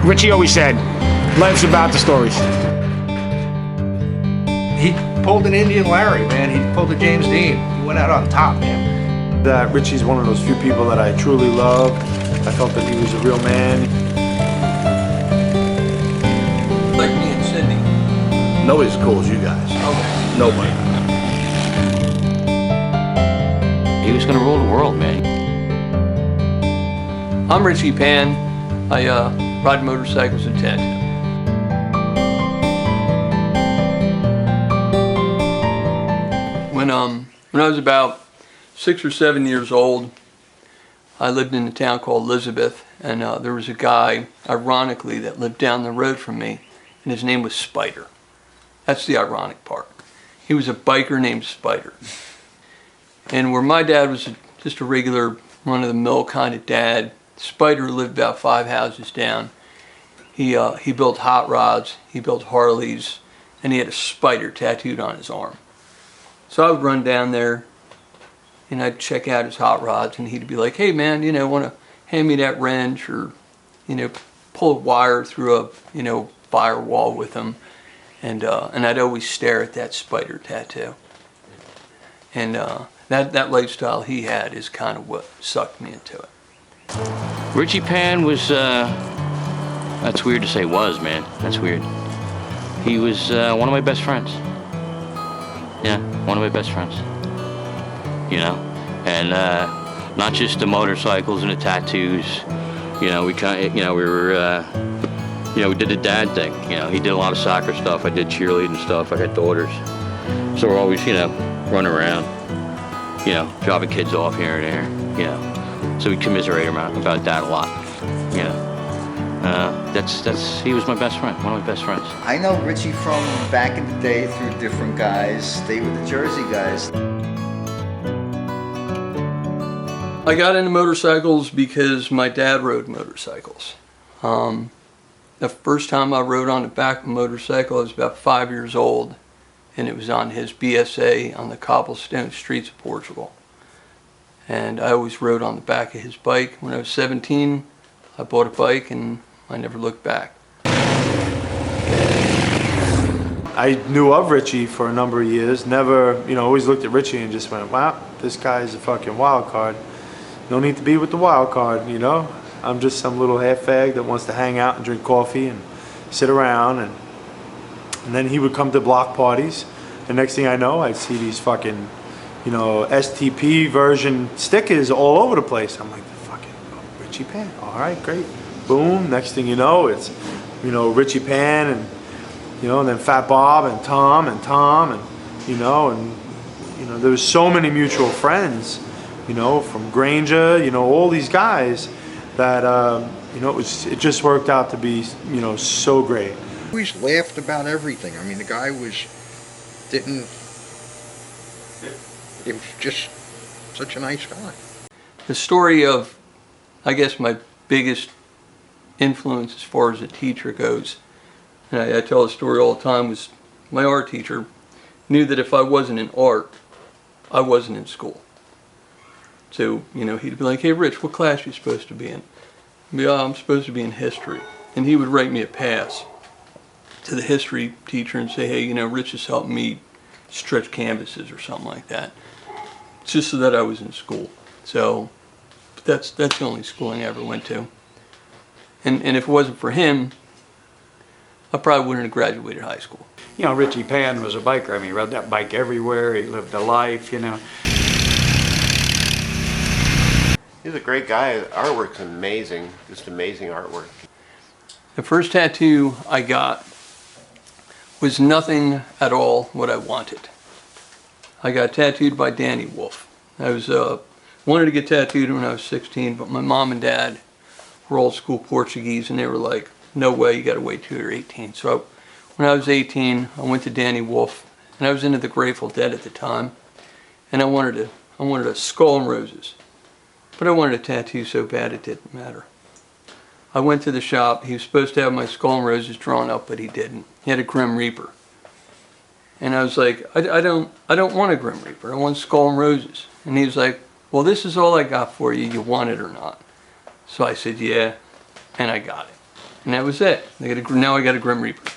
Richie always said, life's about the stories. He pulled an Indian Larry, man. He pulled a James Dean. He went out on top, man. That Richie's one of those few people that I truly love. I felt that he was a real man. Like me and Cindy. Nobody's as cool as you guys. Okay. Nobody. He was gonna rule the world, man. I'm Richie Pan. I ride motorcycles and tattoo. When I was about 6 or 7 years old, I lived in a town called Elizabeth, and there was a guy, ironically, that lived down the road from me, and his name was Spider. That's the ironic part. He was a biker named Spider. And where my dad was just a regular run-of-the-mill kind of dad, Spider lived about 5 houses down. He built hot rods, he built Harleys, and he had a spider tattooed on his arm. So I would run down there and I'd check out his hot rods, and he'd be like, hey man, want to hand me that wrench, or, pull a wire through a, firewall with him. And I'd always stare at that spider tattoo. And that lifestyle he had is kind of what sucked me into it. Richie Pan was, that's weird to say was, man. That's weird. He was one of my best friends. Yeah, one of my best friends. And not just the motorcycles and the tattoos. We did the dad thing. He did a lot of soccer stuff. I did cheerleading stuff. I had daughters, so we're always, running around, dropping kids off here and there, So we commiserate about that a lot, he was my best friend, one of my best friends. I know Richie from back in the day through different guys. They were the Jersey guys. I got into motorcycles because my dad rode motorcycles. The first time I rode on the back of a motorcycle, I was about 5 years old, and it was on his BSA on the cobblestone streets of Portugal. And I always rode on the back of his bike. When I was 17, I bought a bike and I never looked back. I knew of Richie for a number of years. Never, always looked at Richie and just went, wow, this guy's a fucking wild card. No need to be with the wild card, I'm just some little half fag that wants to hang out and drink coffee and sit around. And then he would come to block parties. And next thing I know, I'd see these fucking, STP version stickers all over the place. I'm like, fucking Richie Pan. All right, great. Boom. Next thing you know, it's, Richie Pan and, and then Fat Bob and Tom and, there was so many mutual friends, from Granger, all these guys that, it just worked out to be, so great. He always laughed about everything. I mean, the guy he was just such a nice guy. The story of, I guess, my biggest influence as far as a teacher goes, and I tell the story all the time, was my art teacher knew that if I wasn't in art, I wasn't in school. So, he'd be like, hey Rich, what class are you supposed to be in? I'd be, I'm supposed to be in history. And he would write me a pass to the history teacher and say, hey, Rich is helping me stretch canvases or something like that. Just so that I was in school. So that's the only schooling I ever went to. And if it wasn't for him, I probably wouldn't have graduated high school. Richie Pan was a biker. I mean, he rode that bike everywhere. He lived a life, He's a great guy. Artwork's amazing. Just amazing artwork. The first tattoo I got was nothing at all what I wanted. I got tattooed by Danny Wolf. I wanted to get tattooed when I was 16, but my mom and dad were old school Portuguese, and they were like, no way, you gotta wait till you're 18. So when I was 18, I went to Danny Wolf, and I was into the Grateful Dead at the time, and I wanted a skull and roses. But I wanted a tattoo so bad it didn't matter. I went to the shop. He was supposed to have my skull and roses drawn up, but he didn't. He had a Grim Reaper. And I was like, I don't want a Grim Reaper. I want skull and roses. And he was like, well, this is all I got for you. You want it or not? So I said, yeah, and I got it. And that was it. Now I got a Grim Reaper.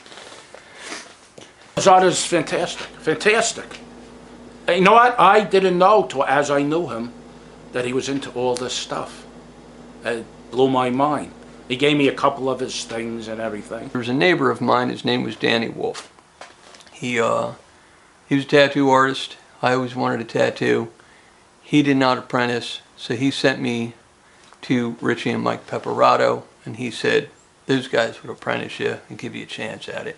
Zod is fantastic, fantastic. You know what? I didn't know till as I knew him that he was into all this stuff. It blew my mind. He gave me a couple of his things and everything. There was a neighbor of mine, his name was Danny Wolf. He was a tattoo artist. I always wanted a tattoo. He did not apprentice, so he sent me to Richie and Mike Peperato, and he said, those guys would apprentice you and give you a chance at it.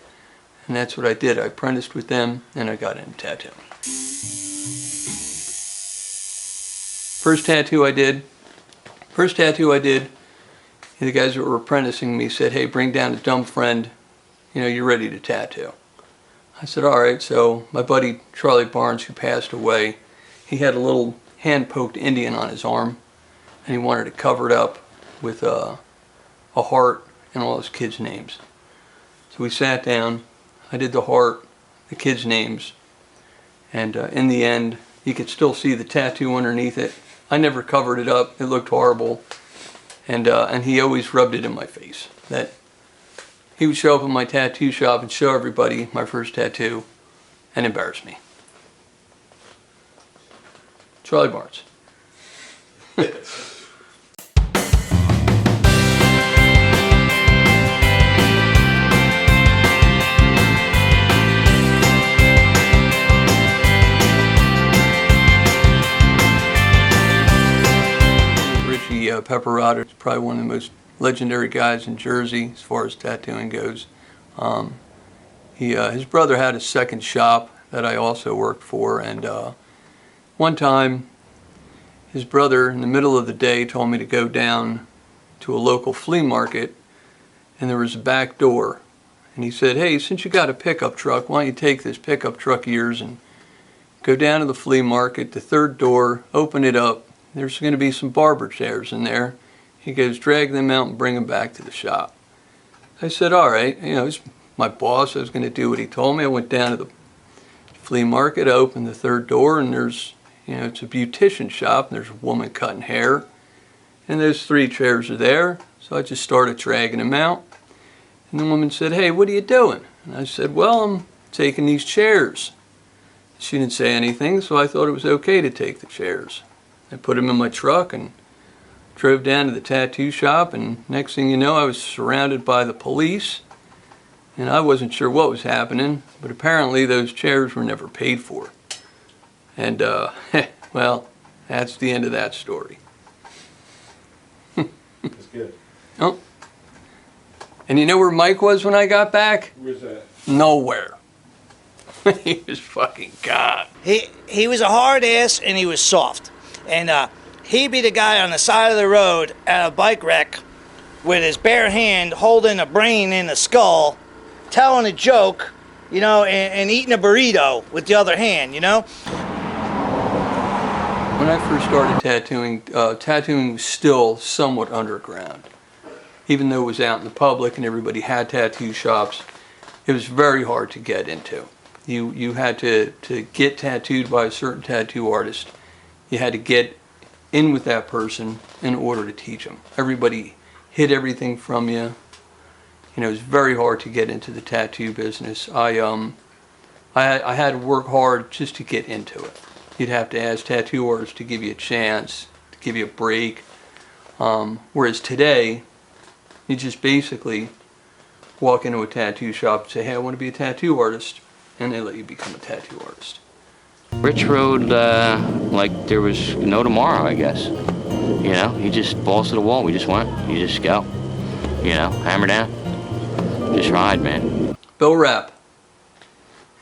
And that's what I did. I apprenticed with them, and I got into tattooing. First tattoo I did, the guys that were apprenticing me said, hey, bring down a dumb friend, you know, you're ready to tattoo. I said, all right. So my buddy Charlie Barnes, who passed away, he had a little hand-poked Indian on his arm, and he wanted to cover it up with a heart and all his kids' names. So we sat down, I did the heart, the kids' names, and in the end, you could still see the tattoo underneath it. I never covered it up, it looked horrible. And he always rubbed it in my face. That he would show up in my tattoo shop and show everybody my first tattoo and embarrass me. Charlie Barnes. Richie Peperato is probably one of the most legendary guys in Jersey as far as tattooing goes. His brother had a second shop that I also worked for, and one time his brother in the middle of the day told me to go down to a local flea market, and there was a back door, and he said, hey, since you got a pickup truck, why don't you take this pickup truck of yours and go down to the flea market, the third door, open it up, there's going to be some barber chairs in there. He goes, drag them out and bring them back to the shop. I said, all right, you know, he's my boss, I was going to do what he told me. I went down to the flea market, I opened the third door, and there's, you know, it's a beautician shop, and there's a woman cutting hair, and those three chairs are there. So I just started dragging them out, and the woman said, hey, what are you doing? And I said, well, I'm taking these chairs. She didn't say anything, so I thought it was okay to take the chairs. I put them in my truck and drove down to the tattoo shop, and next thing you know, I was surrounded by the police, and I wasn't sure what was happening, but apparently those chairs were never paid for. And, well, that's the end of that story. That's good. Oh. And you know where Mike was when I got back? Where's that? Nowhere. He was fucking gone. He was a hard ass and he was soft. And he'd be the guy on the side of the road at a bike wreck with his bare hand holding a brain in a skull, telling a joke, you know, and eating a burrito with the other hand, you know? When I first started tattooing, tattooing was still somewhat underground. Even though it was out in the public and everybody had tattoo shops, it was very hard to get into. You had to get tattooed by a certain tattoo artist. You had to get in with that person in order to teach them. Everybody hid everything from you. You know, it was very hard to get into the tattoo business. I had to work hard just to get into it. You'd have to ask tattoo artists to give you a chance, to give you a break. Whereas today, you just basically walk into a tattoo shop and say, hey, I want to be a tattoo artist, and they let you become a tattoo artist. Rich rode like there was no tomorrow, I guess. You know, he just balls to the wall. We just went. You just go. You know, hammer down. Just ride, man. Bill Rapp.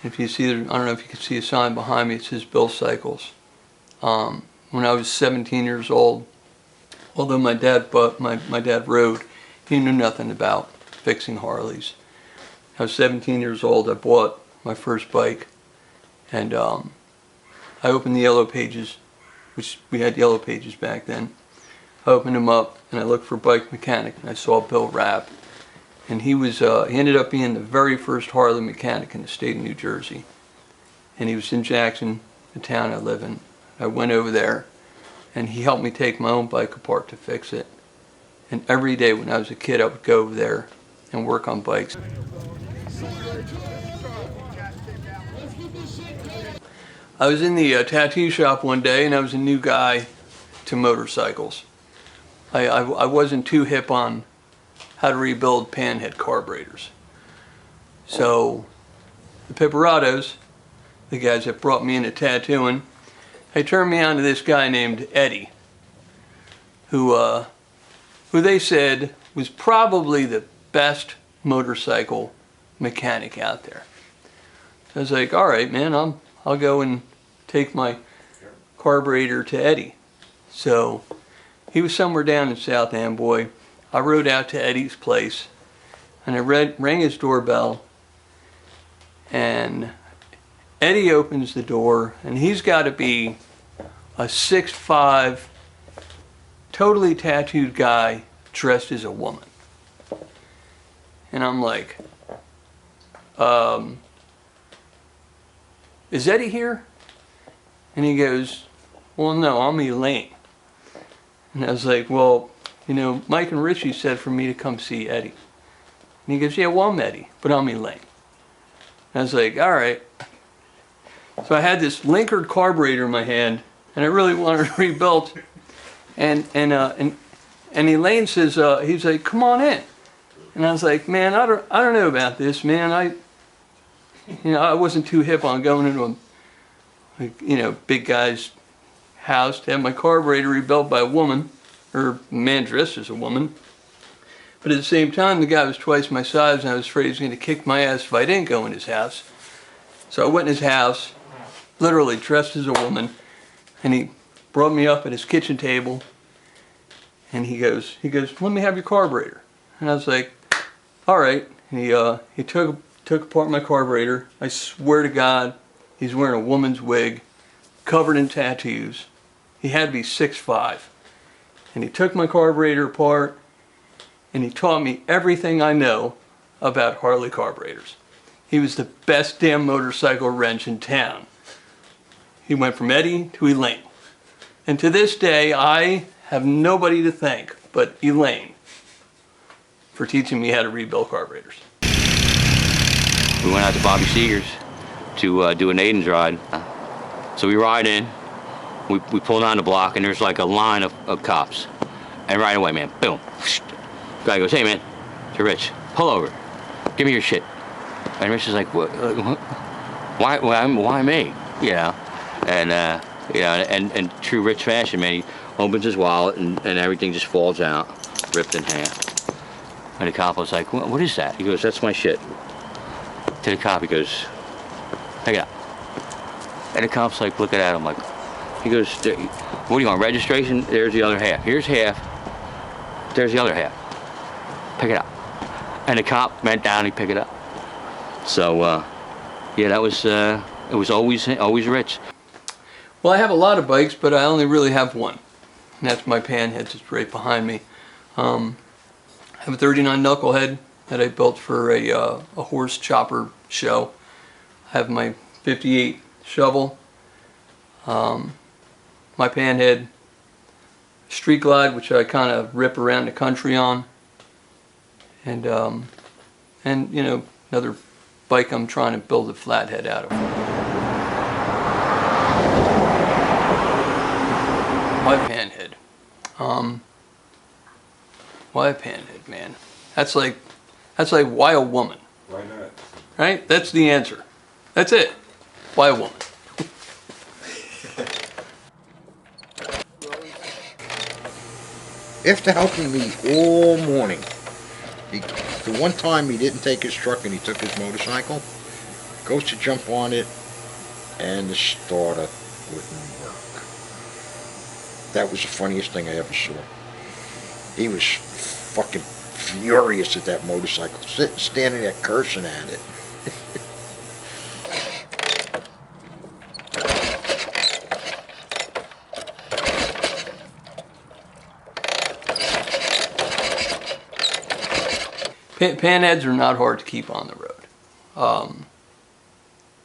If you see, I don't know if you can see a sign behind me. It says Bill Cycles. When I was 17 years old, although my dad rode, he knew nothing about fixing Harleys. I was 17 years old. I bought my first bike, and I opened the yellow pages, which we had yellow pages back then. I opened them up and I looked for bike mechanic, and I saw Bill Rapp, and he ended up being the very first Harley mechanic in the state of New Jersey, and he was in Jackson, the town I live in. I went over there, and he helped me take my own bike apart to fix it. And every day when I was a kid, I would go over there and work on bikes. I was in the tattoo shop one day, and I was a new guy to motorcycles. I wasn't too hip on how to rebuild Panhead carburetors. So the Pipperatos, the guys that brought me into tattooing, they turned me on to this guy named Eddie, who they said was probably the best motorcycle mechanic out there. So I was like, all right, man, I'll go and take my carburetor to Eddie. So he was somewhere down in South Amboy. I rode out to Eddie's place, and I rang his doorbell, and Eddie opens the door, and he's got to be a 6'5", totally tattooed guy dressed as a woman. And I'm like, is Eddie here? And he goes, well, no, I'm Elaine. And I was like, well, you know, Mike and Richie said for me to come see Eddie. And he goes, yeah, well, I'm Eddie, but I'm Elaine. And I was like, all right. So I had this linkered carburetor in my hand, and I really wanted it rebuilt. And Elaine says, he's like, come on in. And I was like, man, I don't know about this, man. I wasn't too hip on going into a big guy's house to have my carburetor rebuilt by a woman, or a man dressed as a woman. But at the same time, the guy was twice my size, and I was afraid he was going to kick my ass if I didn't go in his house. So I went in his house, literally dressed as a woman, and he brought me up at his kitchen table, and he goes, let me have your carburetor. And I was like, all right. And he took apart my carburetor. I swear to God, he's wearing a woman's wig, covered in tattoos. He had to be 6'5". And he took my carburetor apart, and he taught me everything I know about Harley carburetors. He was the best damn motorcycle wrench in town. He went from Eddie to Elaine. And to this day, I have nobody to thank but Elaine for teaching me how to rebuild carburetors. We went out to Bobby Seeger's to do an Aiden's ride. So we ride in, we pull down the block, and there's like a line of cops. And right away, man, boom. Guy goes, hey man, to Rich, pull over, give me your shit. And Rich is like, what? Why me? You know, and in true Rich fashion, man, he opens his wallet and everything just falls out, ripped in half. And the cop was like, what is that? He goes, that's my shit. To the cop, he goes, take it out. And the cop's like looking at him like, he goes, what do you want, registration? There's the other half. Here's half. There's the other half. Pick it up. And the cop bent down, he picked it up. So, yeah, that was, it was always Rich. Well, I have a lot of bikes, but I only really have one. And that's my Panhead, just right behind me. I have a 39 Knucklehead that I built for a horse chopper show. I have my 58 shovel, my Panhead Street Glide, which I kind of rip around the country on, and you know, another bike I'm trying to build a flathead out of. Why Panhead? Why a Panhead, man? That's like why a woman? Why not? Right? That's the answer. That's it. Why a woman? After helping me all morning, the one time he didn't take his truck and he took his motorcycle, goes to jump on it, and the starter wouldn't work. That was the funniest thing I ever saw. He was fucking furious at that motorcycle, standing there cursing at it. Panheads are not hard to keep on the road.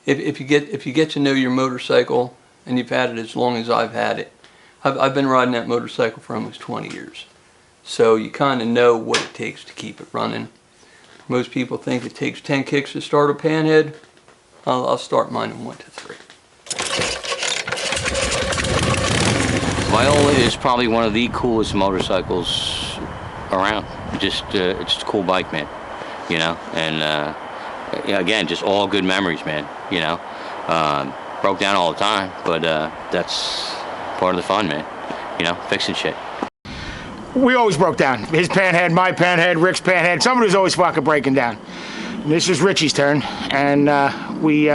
If you get to know your motorcycle and you've had it as long as I've had it, I've been riding that motorcycle for almost 20 years. So you kind of know what it takes to keep it running. Most people think it takes 10 kicks to start a Panhead. I'll start mine in 1 to 3. Viola is probably one of the coolest motorcycles around. Just it's a cool bike, man. You know, and yeah, again, just all good memories, man. You know, broke down all the time, but that's part of the fun, man. You know, fixing shit. We always broke down. His Panhead, my Panhead, Rick's Panhead. Somebody was always fucking breaking down. And this is Richie's turn, and we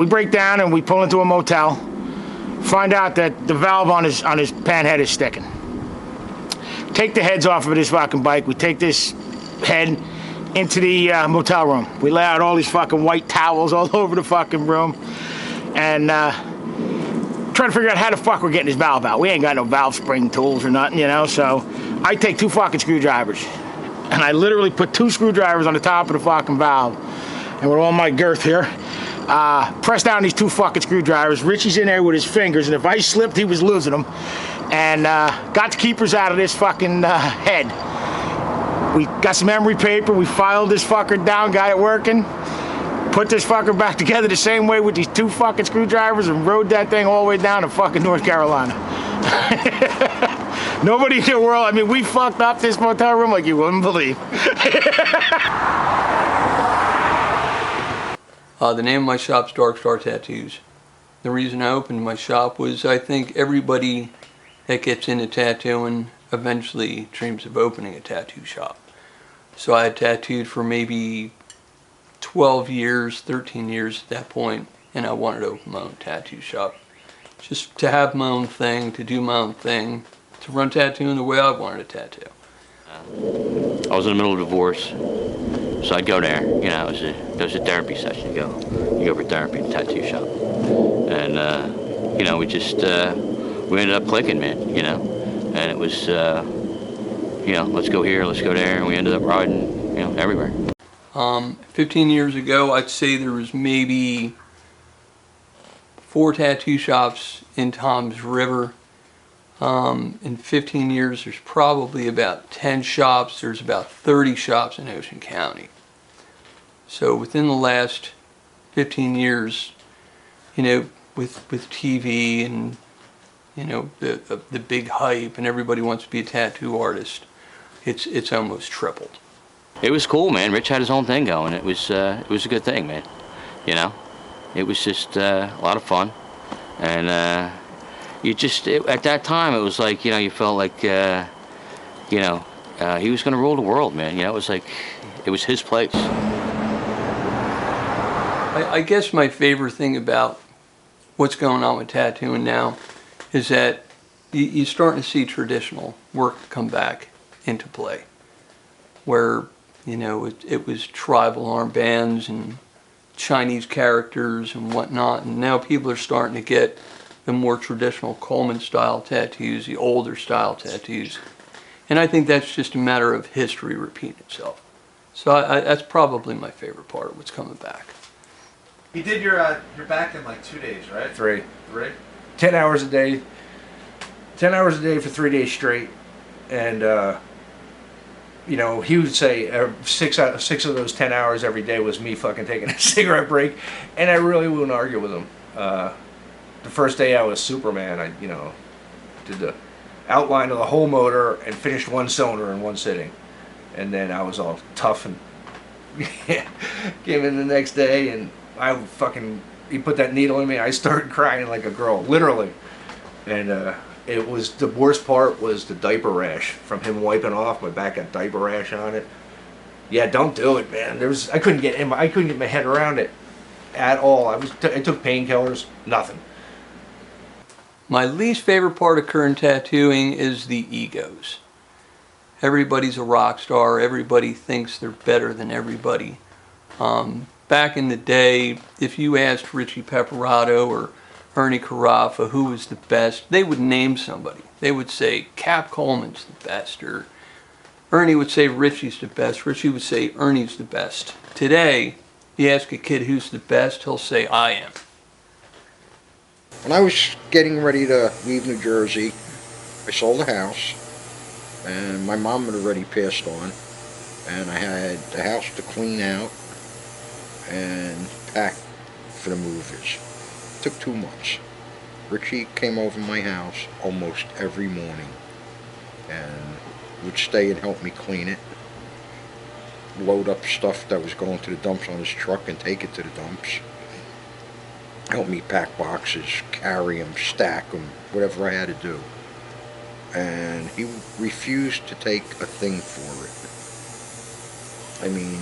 break down and we pull into a motel. Find out that the valve on his Panhead is sticking. Take the heads off of his fucking bike. We take this head into the motel room. We lay out all these fucking white towels all over the fucking room, and trying to figure out how the fuck we're getting his valve out. We ain't got no valve spring tools or nothing, you know, so I take 2 fucking screwdrivers, and I literally put 2 screwdrivers on the top of the fucking valve, and with all my girth here, press down these 2 fucking screwdrivers. Richie's in there with his fingers, and if I slipped, he was losing them, and got the keepers out of this fucking head. We got some emery paper, we filed this fucker down, got it working, put this fucker back together the same way with these 2 fucking screwdrivers, and rode that thing all the way down to fucking North Carolina. Nobody in the world, I mean, we fucked up this motel room like you wouldn't believe. The name of my shop's Dark Star Tattoos. The reason I opened my shop was I think everybody that gets into tattooing eventually dreams of opening a tattoo shop. So I had tattooed for maybe 12 years, 13 years at that point, and I wanted to open my own tattoo shop. Just to have my own thing, to do my own thing, to run tattooing the way I wanted to tattoo. I was in the middle of a divorce, so I'd go there. You know, it was a therapy session. You go for therapy at the tattoo shop, and you know, we ended up clicking, man. You know, and it was you know, let's go here, let's go there, and we ended up riding, you know, everywhere. 15 years ago, I'd say there was maybe 4 tattoo shops in Tom's River. In 15 years, there's probably about 10 shops. There's about 30 shops in Ocean County. So within the last 15 years, you know, with TV and, you know, the big hype and everybody wants to be a tattoo artist, it's almost tripled. It was cool, man. Rich had his own thing going. It was a good thing, man. You know, it was just a lot of fun, and at that time it was like, you know, you felt like you know, he was going to rule the world, man. You know, it was like it was his place. I guess my favorite thing about what's going on with tattooing now is that you're starting to see traditional work come back into play, where, you know, it was tribal armbands and Chinese characters and whatnot, and now people are starting to get the more traditional Coleman style tattoos, the older style tattoos, and I think that's just a matter of history repeating itself. So that's probably my favorite part of what's coming back. You did your back in like 2 days, right? 3. 3? 10 hours a day. 10 hours a day for 3 days straight, and you know, he would say 6 of those 10 hours every day was me fucking taking a cigarette break, and I really wouldn't argue with him. The first day I was Superman. I, you know, did the outline of the whole motor and finished 1 cylinder in 1 sitting, and then I was all tough and came in the next day, and he put that needle in me. I started crying like a girl, literally, and it was, the worst part was the diaper rash from him wiping off. My back got diaper rash on it. Yeah, don't do it, man. I couldn't get my head around it at all. I took painkillers, nothing. My least favorite part of current tattooing is the egos. Everybody's a rock star. Everybody thinks they're better than everybody. Back in the day, if you asked Richie Peperato or Ernie Carafa who was the best, they would name somebody. They would say Cap Coleman's the best, or Ernie would say Richie's the best. Richie would say Ernie's the best. Today, you ask a kid who's the best, he'll say I am. When I was getting ready to leave New Jersey, I sold a house, and my mom had already passed on. and I had the house to clean out and pack for the movers. Took 2 months. Richie came over my house almost every morning and would stay and help me clean it, load up stuff that was going to the dumps on his truck and take it to the dumps, help me pack boxes, carry them, stack them, whatever I had to do. And he refused to take a thing for it. I mean,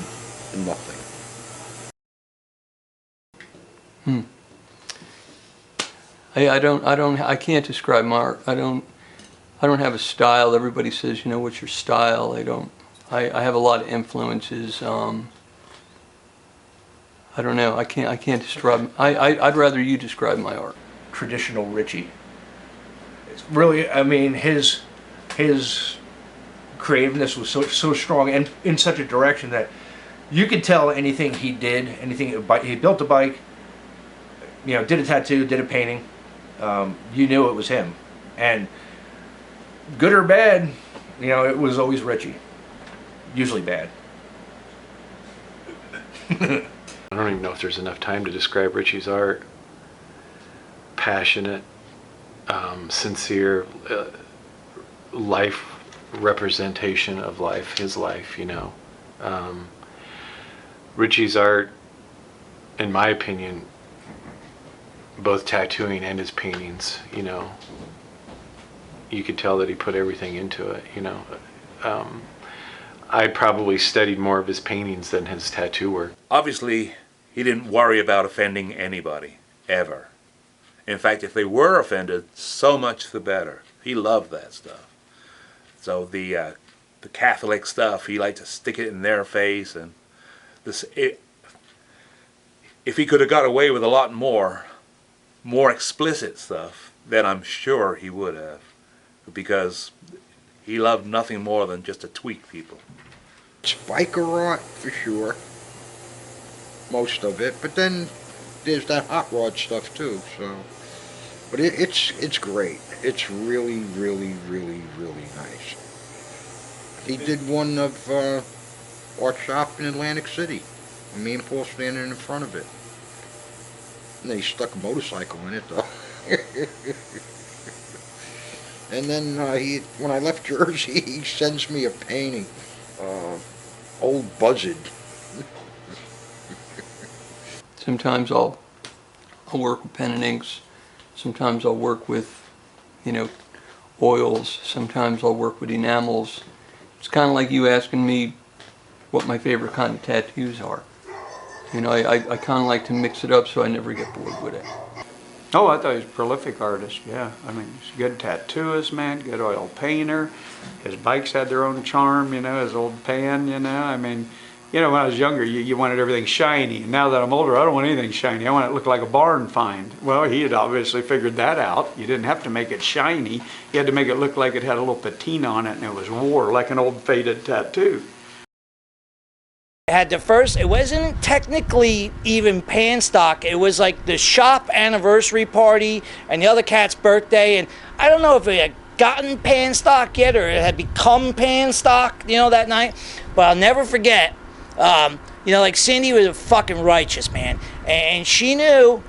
nothing. I can't describe my art. I don't have a style. Everybody says, you know, what's your style? I have a lot of influences. I don't know. I can't describe. I'd rather you describe my art. Traditional Richie. It's really, I mean, his creativeness was so strong and in such a direction that you could tell anything he did, he built a bike, you know, did a tattoo, did a painting, you knew it was him. And good or bad, you know, it was always Richie. Usually bad. I don't even know if there's enough time to describe Richie's art. Passionate, sincere, life representation of life, his life, you know. Richie's art, in my opinion, both tattooing and his paintings, you know, you could tell that he put everything into it, you know. I probably studied more of his paintings than his tattoo work. Obviously, he didn't worry about offending anybody, ever. In fact, if they were offended, so much the better. He loved that stuff. So the Catholic stuff, he liked to stick it in their face, and if he could have got away with a lot more explicit stuff, then I'm sure he would have, because he loved nothing more than just to tweak people. It's biker art for sure, most of it, but then there's that hot rod stuff too. So, but it's great. It's really, really, really, really nice. He did one of our shop in Atlantic City, and me and Paul standing in front of it. And they stuck a motorcycle in it though. And then when I left Jersey, he sends me a painting, Old Buzzard. Sometimes I'll work with pen and inks. Sometimes I'll work with, you know, oils. Sometimes I'll work with enamels. It's kind of like you asking me what my favorite kind of tattoos are. You know, I kind of like to mix it up so I never get bored with it. Oh, I thought he was a prolific artist, yeah. I mean, he's a good tattooist, man, good oil painter. His bikes had their own charm, you know, his old pan, you know. I mean, you know, when I was younger, you wanted everything shiny. And now that I'm older, I don't want anything shiny. I want it to look like a barn find. Well, he had obviously figured that out. You didn't have to make it shiny. You had to make it look like it had a little patina on it and it was wore like an old faded tattoo. Had the first, it wasn't technically even pan stock. It was like the shop anniversary party and the other cat's birthday. And I don't know if it had gotten pan stock yet or it had become pan stock, you know, that night. But I'll never forget, you know, like Cindy was a fucking righteous, man. And she knew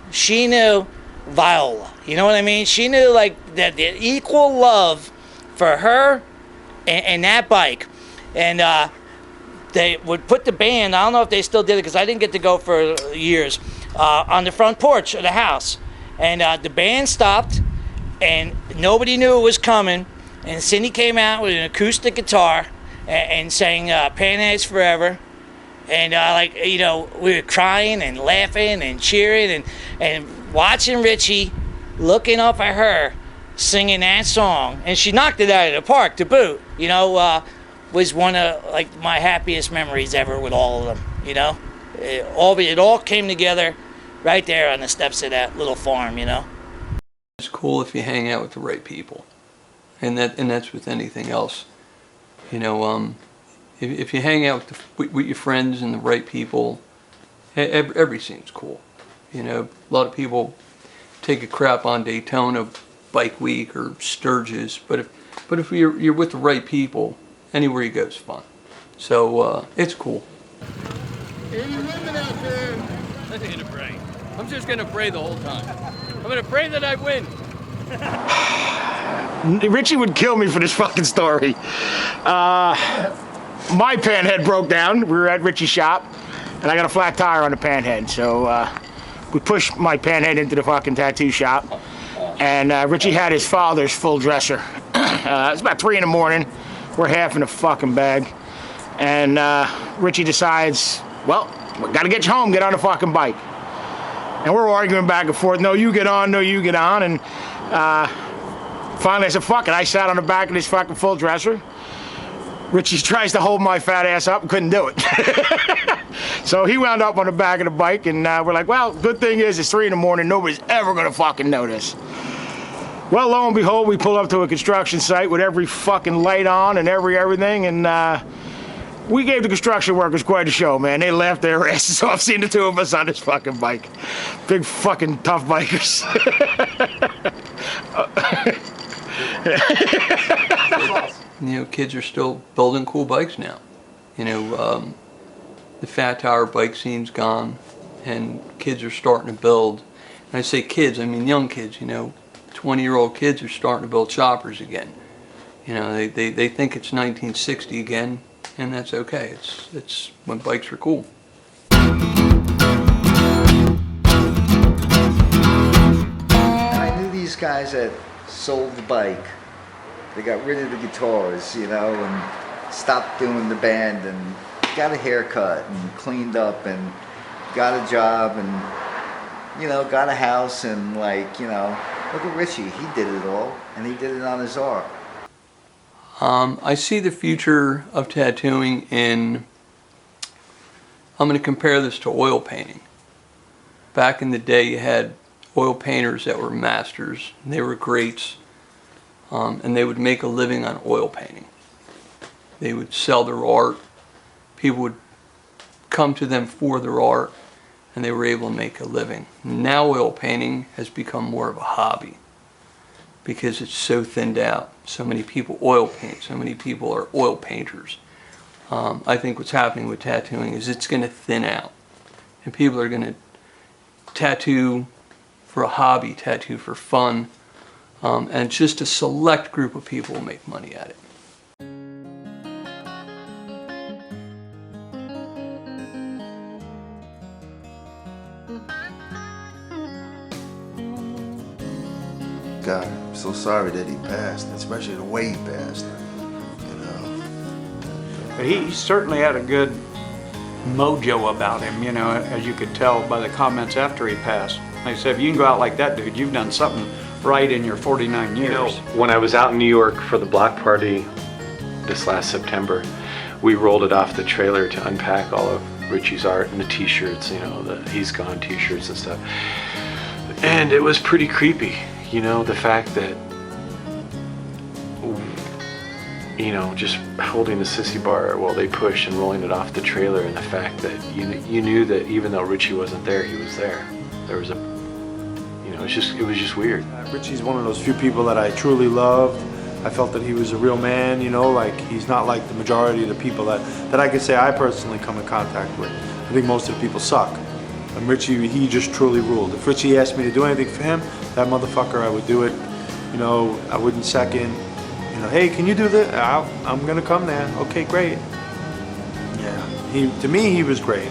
Viola. You know what I mean? She knew like that the equal love for her and that bike. And, they would put the band, I don't know if they still did it because I didn't get to go for years, on the front porch of the house. And the band stopped and nobody knew it was coming. And Cindy came out with an acoustic guitar and sang Panhead Forever. And like, you know, we were crying and laughing and cheering and watching Richie looking up at her singing that song. And she knocked it out of the park to boot, you know. Was one of like my happiest memories ever with all of them, you know. It all came together right there on the steps of that little farm, you know. It's cool if you hang out with the right people, and that's with anything else, you know. If you hang out with your friends and the right people, everything's cool, you know. A lot of people take a crap on Daytona Bike Week or Sturgis, but if you're with the right people, anywhere you go is fun. So it's cool. Hey, you living out there? I need to pray. I'm just gonna pray the whole time. I'm gonna pray that I win. Richie would kill me for this fucking story. My Panhead broke down. We were at Richie's shop, and I got a flat tire on the Panhead. So we pushed my Panhead into the fucking tattoo shop, and Richie had his father's full dresser. It's about 3 in the morning. We're half in the fucking bag, and Richie decides, well, we gotta get you home. Get on the fucking bike. And we're arguing back and forth. No, you get on. No, you get on. And finally, I said, fuck it. I sat on the back of this fucking full dresser. Richie tries to hold my fat ass up and couldn't do it. So he wound up on the back of the bike, and we're like, well, good thing is it's 3 in the morning. Nobody's ever gonna fucking notice. Well, lo and behold, we pull up to a construction site with every fucking light on and everything, and we gave the construction workers quite a show, man. They laughed their asses off seeing the two of us on this fucking bike. Big fucking tough bikers. You know, kids are still building cool bikes now. You know, the fat tire bike scene's gone, and kids are starting to build. And I say kids, I mean young kids, you know. 20-year-old kids are starting to build choppers again. You know, they think it's 1960 again, and that's okay. It's when bikes were cool. I knew these guys that sold the bike. They got rid of the guitars, you know, and stopped doing the band and got a haircut and cleaned up and got a job and, you know, got a house and, like, you know, look at Richie. He did it all, and he did it on his art. I see the future of tattooing in, I'm going to compare this to oil painting. Back in the day, you had oil painters that were masters, and they were greats, and they would make a living on oil painting. They would sell their art, people would come to them for their art, and they were able to make a living. Now oil painting has become more of a hobby because it's so thinned out. So many people oil paint, so many people are oil painters. I think what's happening with tattooing is it's going to thin out, and people are going to tattoo for a hobby, tattoo for fun, and just a select group of people will make money at it. God, I'm so sorry that he passed, especially the way he passed. You know. But he certainly had a good mojo about him, you know, as you could tell by the comments after he passed. Like I said, if you can go out like that, dude, you've done something right in your 49 years. You know, when I was out in New York for the block party this last September, we rolled it off the trailer to unpack all of Richie's art and the t-shirts, you know, the He's Gone t-shirts and stuff. And it was pretty creepy. You know, the fact that, you know, just holding the sissy bar while they pushed and rolling it off the trailer, and the fact that you knew that even though Richie wasn't there, he was there. There was a, you know, it was just weird. Richie's one of those few people that I truly loved. I felt that he was a real man, you know, like he's not like the majority of the people that I could say I personally come in contact with. I think most of the people suck. And Richie, he just truly ruled. If Richie asked me to do anything for him, that motherfucker, I would do it. You know, I wouldn't second. You know, hey, can you do this? I'm gonna come there. Okay, great. Yeah, to me, he was great.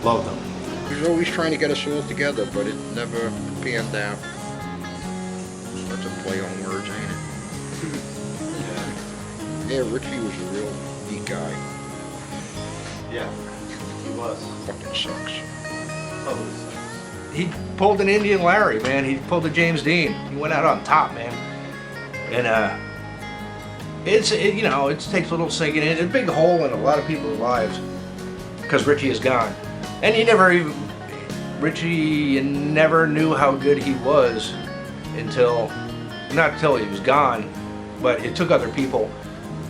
Loved him. He was always trying to get us all together, but it never panned out. That's a play on words, ain't it? Yeah, Richie was a real neat guy. Yeah, he was. Fucking sucks. He pulled an Indian Larry, man. He pulled a James Dean. He went out on top, man. And you know, it takes a little sinking in. It's a big hole in a lot of people's lives because Richie is gone. And Richie never knew how good he was not until he was gone, but it took other people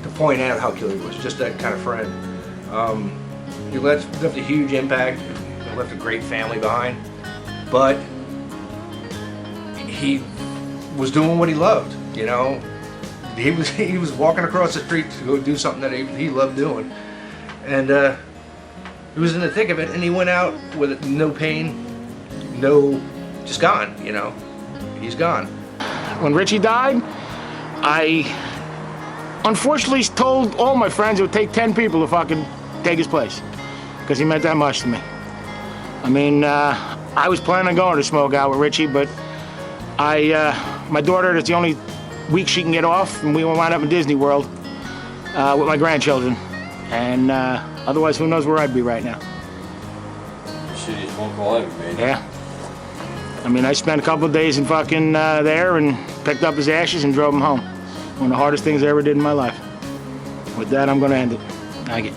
to point out how good he was. Just that kind of friend. He left a huge impact. He left a great family behind, but he was doing what he loved. You know, he was walking across the street to go do something that he loved doing, And he was in the thick of it, and he went out with no pain, just gone, you know. He's gone. When Richie died, I unfortunately told all my friends it would take 10 people to fucking take his place, because he meant that much to me. I mean, I was planning on going to smoke out with Richie, but my daughter, that's the only week she can get off, and we wound up in Disney World with my grandchildren. And otherwise, who knows where I'd be right now. Shitty smoke all over, man. Yeah. I mean, I spent a couple of days in fucking there and picked up his ashes and drove him home. One of the hardest things I ever did in my life. With that, I'm going to end it. Thank you.